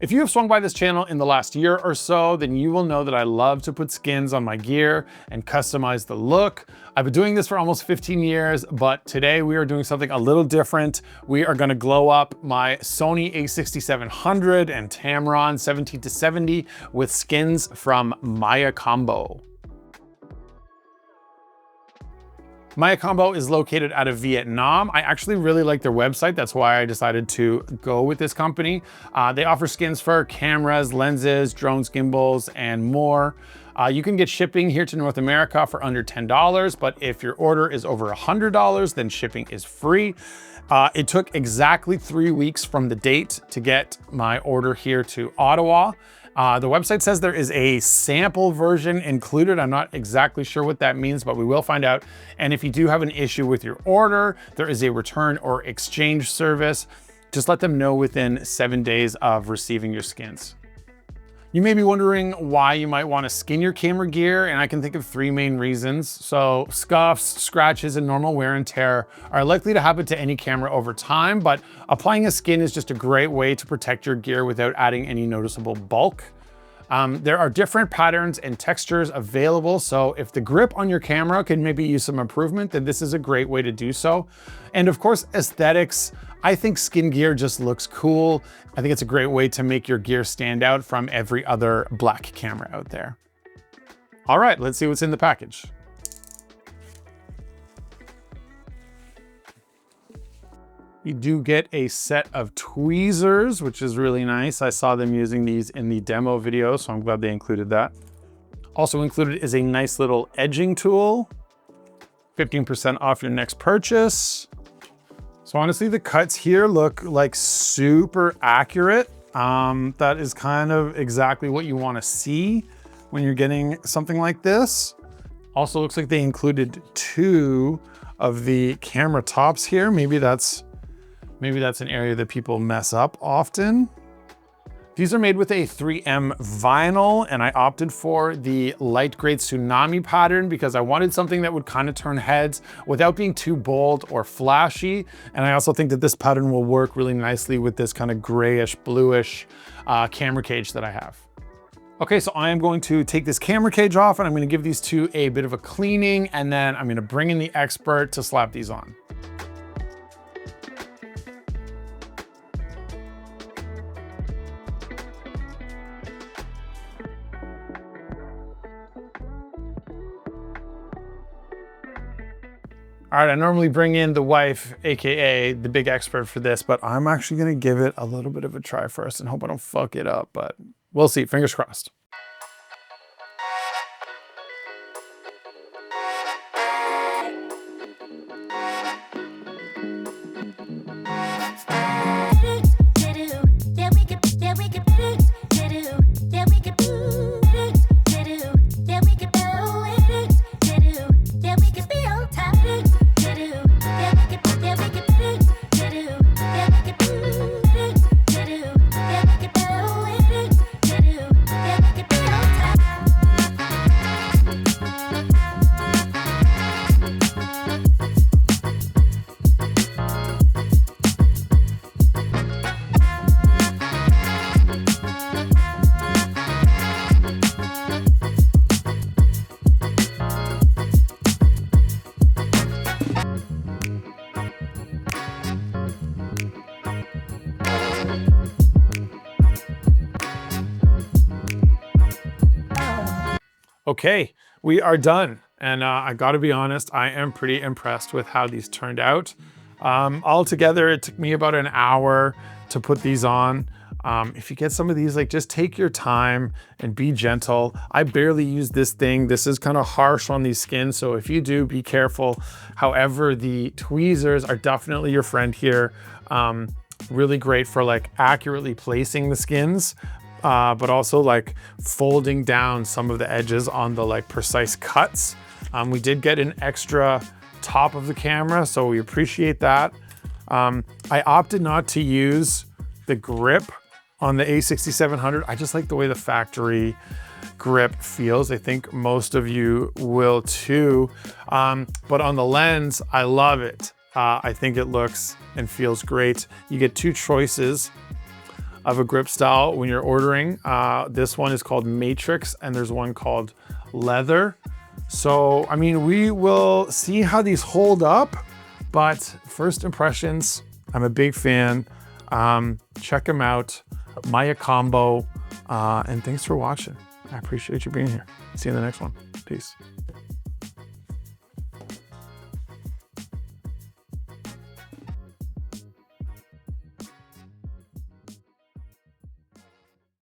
If you have swung by this channel in the last year or so, then you will know that I love to put skins on my gear and customize the look. I've been doing this for almost 15 years, but today we are doing something a little different. We are gonna glow up my Sony A6700 and Tamron 17-70 with skins from Maiacombo. Maiacombo is located out of Vietnam. I actually really like their website. That's why I decided to go with this company. They offer skins for cameras, lenses, drones, gimbals, and more. You can get shipping here to North America for under $10, but if your order is over $100, then shipping is free. It took exactly 3 weeks from the date to get my order here to Ottawa. The website says there is a sample version included. I'm not exactly sure what that means, but we will find out. And if you do have an issue with your order, there is a return or exchange service. Just let them know within 7 days of receiving your skins. You may be wondering why you might want to skin your camera gear, and I can think of 3 main reasons. So scuffs, scratches, and normal wear and tear are likely to happen to any camera over time, but applying a skin is just a great way to protect your gear without adding any noticeable bulk. There are different patterns and textures available, so if the grip on your camera can maybe use some improvement, then this is a great way to do so. And of course, aesthetics. I think skin gear just looks cool. I think it's a great way to make your gear stand out from every other black camera out there. All right, let's see what's in the package. You do get a set of tweezers, which is really nice. I saw them using these in the demo video, so I'm glad they included that. Also included is a nice little edging tool. 15% off your next purchase. So honestly, the cuts here look like super accurate. That is kind of exactly what you want to see when you're getting something like this. Also looks like they included 2 of the camera tops here. Maybe that's an area that people mess up often. These are made with a 3M vinyl, and I opted for the light grade Tsunami pattern because I wanted something that would kind of turn heads without being too bold or flashy. And I also think that this pattern will work really nicely with this kind of grayish, bluish camera cage that I have. Okay, so I am going to take this camera cage off and I'm gonna give these 2 a bit of a cleaning, and then I'm gonna bring in the expert to slap these on. All right, I normally bring in the wife, AKA the big expert for this, but I'm actually gonna give it a little bit of a try first and hope I don't fuck it up, but we'll see, fingers crossed. Okay, we are done. And I gotta be honest, I am pretty impressed with how these turned out. Altogether, it took me about an hour to put these on. If you get some of these, like, just take your time and be gentle. I barely use this thing. This is kind of harsh on these skins, so if you do, be careful. However, the tweezers are definitely your friend here. Really great for like accurately placing the skins. But also like folding down some of the edges on the like precise cuts. We did get an extra top of the camera, so we appreciate that. I opted not to use the grip on the A6700. I just like the way the factory grip feels. I think most of you will too. But on the lens, I love it. I think it looks and feels great. You get 2 choices. of a grip style when you're ordering. This one is called Matrix and there's one called Leather. So, I mean, we will see how these hold up, but first impressions, I'm a big fan. Check them out, Maiacombo, and thanks for watching. I appreciate you being here. See you in the next one. Peace.